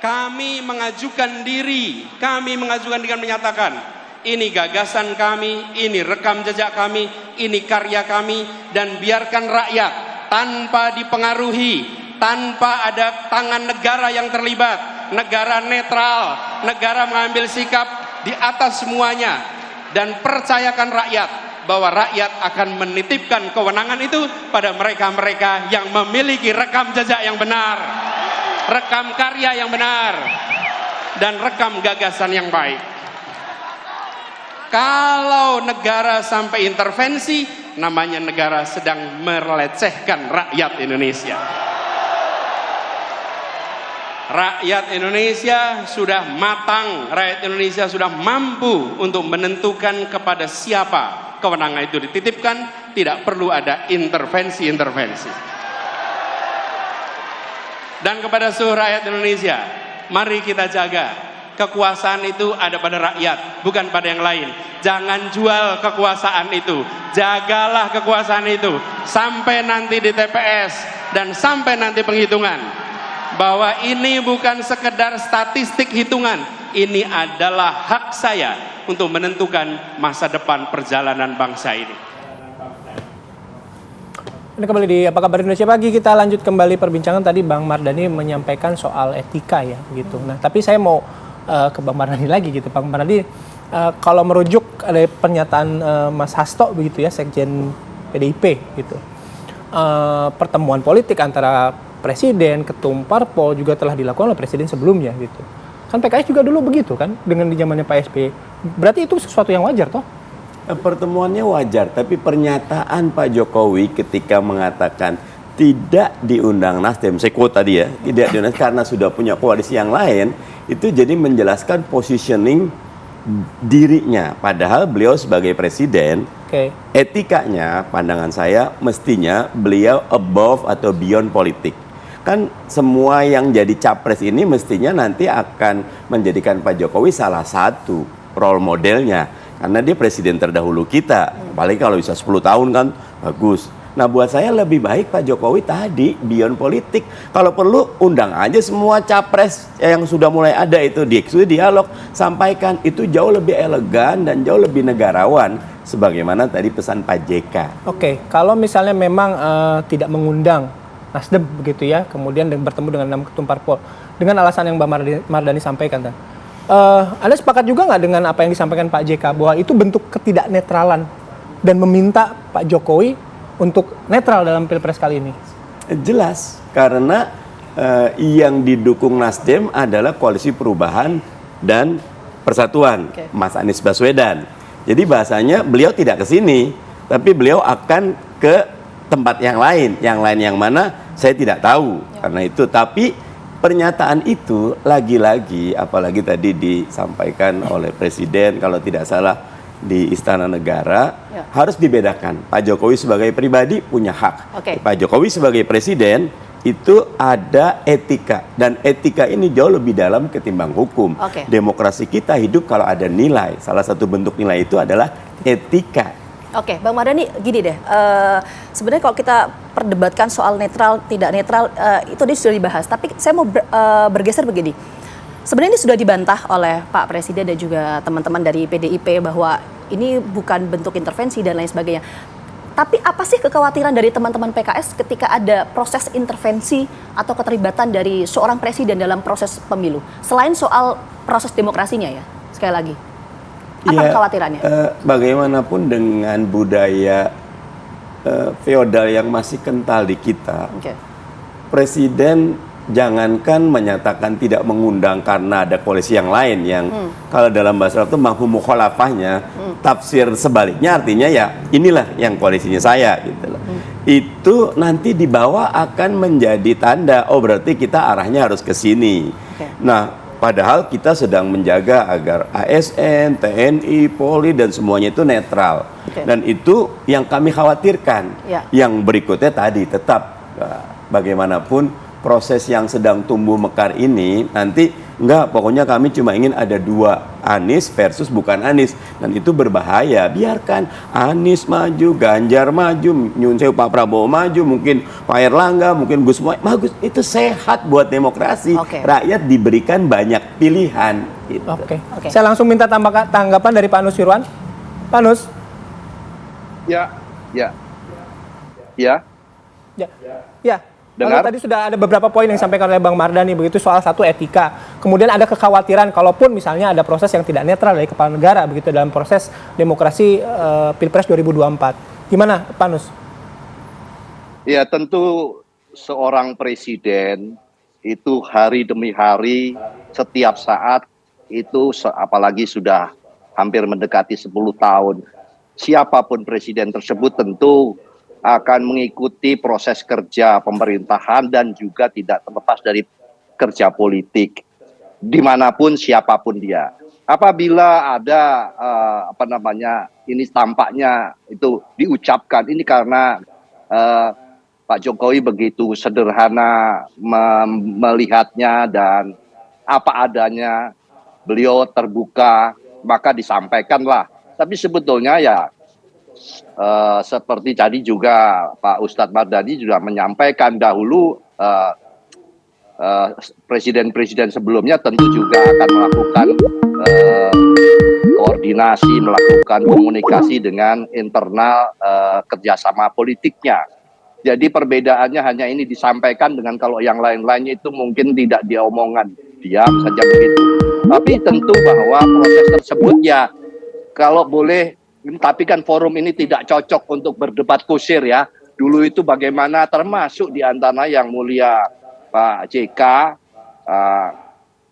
kami mengajukan diri, dengan menyatakan, ini gagasan kami, ini rekam jejak kami, ini karya kami, dan biarkan rakyat tanpa dipengaruhi, tanpa ada tangan negara yang terlibat, negara netral, negara mengambil sikap di atas semuanya, dan percayakan rakyat bahwa rakyat akan menitipkan kewenangan itu pada mereka-mereka yang memiliki rekam jejak yang benar, rekam karya yang benar, dan rekam gagasan yang baik. Kalau negara sampai intervensi, namanya negara sedang melecehkan rakyat Indonesia. Rakyat Indonesia sudah matang, rakyat Indonesia sudah mampu untuk menentukan kepada siapa kewenangan itu dititipkan, tidak perlu ada intervensi-intervensi. Dan kepada seluruh rakyat Indonesia, mari kita jaga kekuasaan itu ada pada rakyat, bukan pada yang lain. Jangan jual kekuasaan itu, jagalah kekuasaan itu sampai nanti di TPS dan sampai nanti penghitungan. Bahwa ini bukan sekedar statistik hitungan, ini adalah hak saya untuk menentukan masa depan perjalanan bangsa ini. Ini kembali di Apa Kabar Indonesia Pagi, kita lanjut kembali perbincangan. Tadi Bang Mardhani menyampaikan soal etika ya gitu. Nah, tapi saya mau ke Bang Mardhani lagi gitu. Bang Mardhani, kalau merujuk ada pernyataan Mas Hasto begitu ya, Sekjen PDIP gitu. Pertemuan politik antara Presiden, Ketum Parpol juga telah dilakukan oleh Presiden sebelumnya gitu. Kan PKS juga dulu begitu kan, dengan di zamannya Pak SBY. Berarti itu sesuatu yang wajar toh? Pertemuannya wajar, tapi pernyataan Pak Jokowi ketika mengatakan tidak diundang Nasdem, saya quote tadi ya, tidak diundang karena sudah punya koalisi yang lain, itu jadi menjelaskan positioning dirinya. Padahal beliau sebagai presiden, etikanya, pandangan saya, mestinya beliau above atau beyond politik. Kan semua yang jadi capres ini mestinya nanti akan menjadikan Pak Jokowi salah satu role modelnya. Karena dia presiden terdahulu kita. Paling kalau bisa 10 tahun kan bagus. Nah buat saya lebih baik Pak Jokowi tadi beyond politik. Kalau perlu undang aja semua capres yang sudah mulai ada itu, dialog, sampaikan. Itu jauh lebih elegan dan jauh lebih negarawan. Sebagaimana tadi pesan Pak JK. Oke, kalau misalnya memang tidak mengundang Nasdem begitu ya, kemudian bertemu dengan 6 ketum parpol dengan alasan yang Mbak Mardhani sampaikan tadi. Anda sepakat juga nggak dengan apa yang disampaikan Pak JK bahwa itu bentuk ketidaknetralan dan meminta Pak Jokowi untuk netral dalam Pilpres kali ini? Jelas, karena yang didukung Nasdem adalah Koalisi Perubahan dan Persatuan, Mas Anies Baswedan. Jadi bahasanya beliau tidak ke sini, tapi beliau akan ke tempat yang lain yang mana saya tidak tahu. Karena itu, tapi pernyataan itu lagi-lagi, apalagi tadi disampaikan oleh Presiden kalau tidak salah di Istana Negara, harus dibedakan. Pak Jokowi sebagai pribadi punya hak. Pak Jokowi sebagai Presiden itu ada etika, dan etika ini jauh lebih dalam ketimbang hukum. Demokrasi kita hidup kalau ada nilai. Salah satu bentuk nilai itu adalah etika. Oke, Bang Mardhani, gini deh, sebenarnya kalau kita perdebatkan soal netral, tidak netral, itu dia sudah dibahas. Tapi saya mau bergeser begini. Sebenarnya ini sudah dibantah oleh Pak Presiden dan juga teman-teman dari PDIP bahwa ini bukan bentuk intervensi dan lain sebagainya. Tapi apa sih kekhawatiran dari teman-teman PKS ketika ada proses intervensi atau keterlibatan dari seorang presiden dalam proses pemilu? Selain soal proses demokrasinya ya, sekali lagi. Apa kekhawatirannya? Bagaimanapun dengan budaya feodal yang masih kental di kita, Presiden jangankan menyatakan tidak mengundang karena ada koalisi yang lain yang kalau dalam bahasa Arab itu mafhum mukhalafahnya, tafsir sebaliknya artinya ya inilah yang koalisinya saya gitu loh. Itu nanti di bawah akan menjadi tanda oh berarti kita arahnya harus ke sini. Nah, padahal kita sedang menjaga agar ASN, TNI, Polri dan semuanya itu netral. Dan itu yang kami khawatirkan. Yang berikutnya tadi tetap bagaimanapun proses yang sedang tumbuh mekar ini nanti Enggak, pokoknya kami cuma ingin ada 2 Anies versus bukan Anies, dan itu berbahaya. Biarkan Anies maju, Ganjar maju, nyun sewu Pak Prabowo maju, mungkin Pak Erlangga, mungkin Gus Mohaimin, bagus, itu sehat buat demokrasi. Oke. Rakyat diberikan banyak pilihan. Gitu. Oke. Saya langsung minta tanggapan dari Pak Nusirwan. Pak Nus. Ya. Ya. Kalau Dengar? tadi sudah ada beberapa poin yang disampaikan oleh Bang Mardhani, begitu soal satu etika. Kemudian ada kekhawatiran kalaupun misalnya ada proses yang tidak netral dari kepala negara begitu dalam proses demokrasi Pilpres 2024. Gimana Pak Nus? Ya, tentu seorang presiden itu hari demi hari, setiap saat itu, apalagi sudah hampir mendekati 10 tahun. Siapapun presiden tersebut tentu akan mengikuti proses kerja pemerintahan dan juga tidak terlepas dari kerja politik dimanapun siapapun dia. Apabila ada ini tampaknya itu diucapkan ini karena Pak Jokowi begitu sederhana melihatnya dan apa adanya, beliau terbuka, maka disampaikanlah. Tapi sebetulnya ya seperti tadi juga Pak Ustadz Mardhani juga menyampaikan dahulu, presiden-presiden sebelumnya tentu juga akan melakukan koordinasi, melakukan komunikasi dengan internal kerjasama politiknya. Jadi perbedaannya hanya ini disampaikan dengan kalau yang lain-lainnya itu mungkin tidak diomongan, diam saja begitu. Tapi tentu bahwa proses tersebut ya kalau boleh, tapi kan forum ini tidak cocok untuk berdebat kusir ya. Dulu itu bagaimana termasuk di antara yang mulia Pak JK,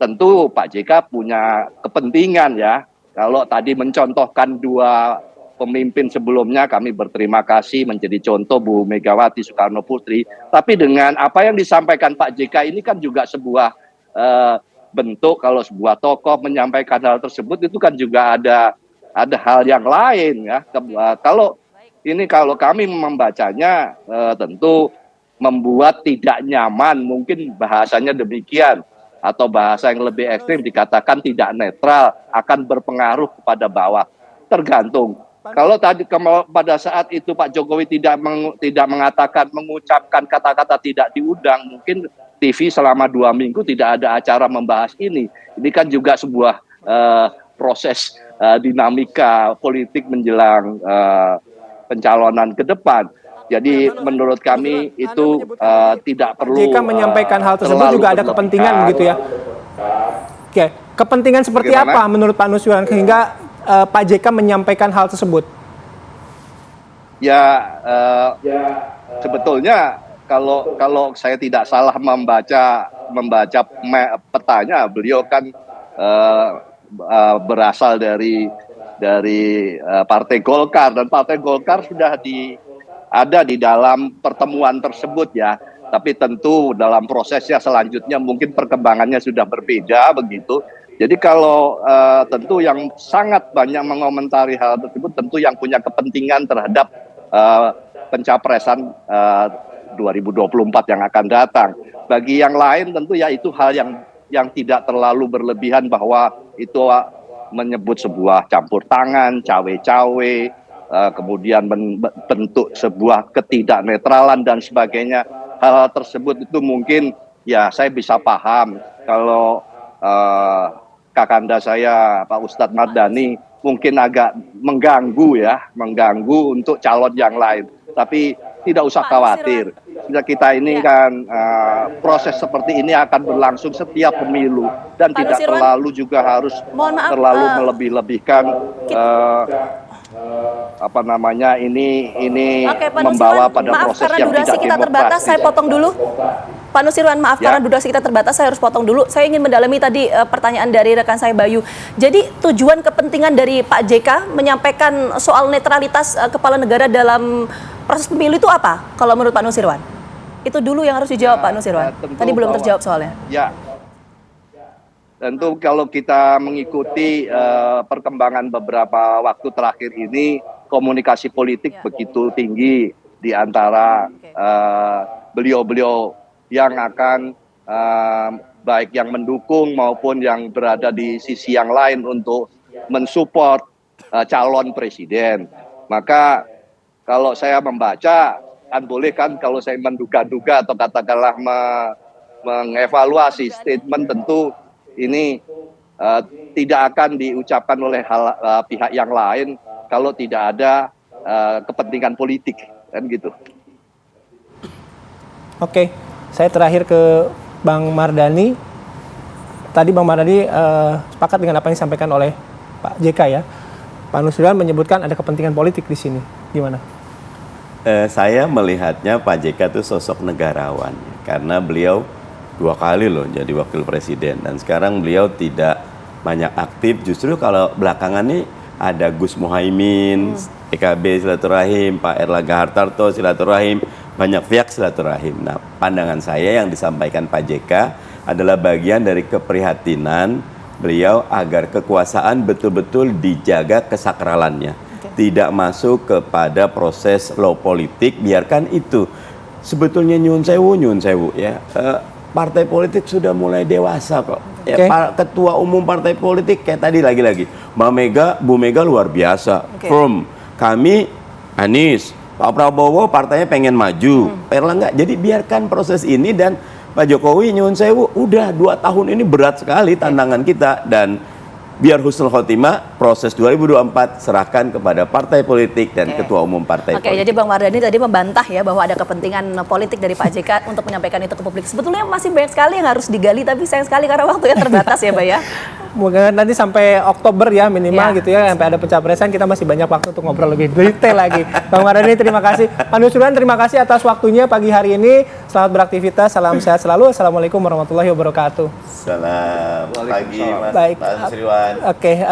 tentu Pak JK punya kepentingan ya. Kalau tadi mencontohkan 2 pemimpin sebelumnya, kami berterima kasih menjadi contoh Bu Megawati Soekarno Putri. Tapi dengan apa yang disampaikan Pak JK ini kan juga sebuah bentuk, kalau sebuah tokoh menyampaikan hal tersebut itu kan juga ada hal yang lain ya. Kalau kami membacanya tentu membuat tidak nyaman, mungkin bahasanya demikian, atau bahasa yang lebih ekstrim dikatakan tidak netral, akan berpengaruh kepada bawah. Tergantung. Kalau tadi pada saat itu Pak Jokowi tidak mengucapkan kata-kata tidak diundang, mungkin TV selama 2 minggu tidak ada acara membahas ini. Ini kan juga sebuah proses dinamika politik menjelang pencalonan ke depan. Jadi menurut kami itu tidak perlu JK menyampaikan hal tersebut juga ada kepentingan begitu ya. Oke, kepentingan seperti apa menurut Pak Nusirwan sehingga Pak JK menyampaikan hal tersebut? Ya, sebetulnya kalau saya tidak salah membaca petanya, beliau kan berasal dari Partai Golkar, dan Partai Golkar sudah ada di dalam pertemuan tersebut ya. Tapi tentu dalam prosesnya selanjutnya mungkin perkembangannya sudah berbeda begitu. Jadi kalau tentu yang sangat banyak mengomentari hal tersebut tentu yang punya kepentingan terhadap pencapresan 2024 yang akan datang. Bagi yang lain tentu ya itu hal yang tidak terlalu berlebihan, bahwa itu menyebut sebuah campur tangan, cawe-cawe, kemudian bentuk sebuah ketidaknetralan dan sebagainya. Hal tersebut itu mungkin ya saya bisa paham kalau kakanda saya Pak Ustadz Mardhani mungkin agak mengganggu untuk calon yang lain. Tapi tidak usah khawatir. Kita ini kan proses seperti ini akan berlangsung setiap pemilu dan tidak terlalu juga harus terlalu melebih-lebihkan ini membawa pada proses yang tidak kita terbatas, saya potong dulu. Pak Nusirwan, maaf karena durasi kita terbatas, saya harus potong dulu. Saya ingin mendalami tadi pertanyaan dari rekan saya Bayu. Jadi tujuan kepentingan dari Pak JK menyampaikan soal netralitas kepala negara dalam proses pemilu itu apa? Kalau menurut Pak Nusirwan? Itu dulu yang harus dijawab Pak Nusirwan. Tadi belum terjawab soalnya. Ya. Tentu kalau kita mengikuti perkembangan beberapa waktu terakhir ini, komunikasi politik begitu tinggi di antara beliau-beliau yang akan baik yang mendukung maupun yang berada di sisi yang lain untuk mensupport calon presiden. Maka kalau saya membaca, kan boleh kan kalau saya menduga-duga atau katakanlah mengevaluasi statement, tentu ini tidak akan diucapkan oleh pihak yang lain kalau tidak ada kepentingan politik, kan gitu. Oke, saya terakhir ke Bang Mardhani. Tadi Bang Mardhani sepakat dengan apa yang disampaikan oleh Pak JK ya. Pak Nusirwan menyebutkan ada kepentingan politik di sini. Gimana? Saya melihatnya Pak JK itu sosok negarawan. Karena beliau 2 kali loh jadi wakil presiden. Dan sekarang beliau tidak banyak aktif. Justru kalau belakangan ini ada Gus Muhaimin, PKB silaturahim, Pak Erlangga Hartarto silaturahim, banyak pihak silaturahim. Nah, pandangan saya yang disampaikan Pak JK adalah bagian dari keprihatinan beliau agar kekuasaan betul-betul dijaga kesakralannya. Tidak masuk kepada proses law politik, biarkan itu. Sebetulnya nyun sewu ya. Partai politik sudah mulai dewasa kok. Ya, ketua umum partai politik kayak tadi lagi-lagi. Bu Mega luar biasa. Firm. Kami Anies, Pak Prabowo partainya pengen maju, Erlangga. Jadi biarkan proses ini, dan Pak Jokowi nyuwun sewu, udah 2 tahun ini berat sekali tantangan kita, dan biar husnul khotimah, proses 2024 serahkan kepada partai politik dan ketua umum partai politik. Jadi Bang Mardhani tadi membantah ya bahwa ada kepentingan politik dari Pak JK untuk menyampaikan itu ke publik. Sebetulnya masih banyak sekali yang harus digali, tapi sayang sekali karena waktunya terbatas ya, Mbak ya. Moga nanti sampai Oktober ya minimal gitu ya, sampai ada pencapresan kita masih banyak waktu untuk ngobrol lebih detail lagi. Bang Mardhani terima kasih. Pak Nusirwan terima kasih atas waktunya pagi hari ini. Selamat beraktivitas, salam sehat selalu. Assalamualaikum warahmatullahi wabarakatuh. Salam pagi Mas Baik. Pak Nusirwan. Oke.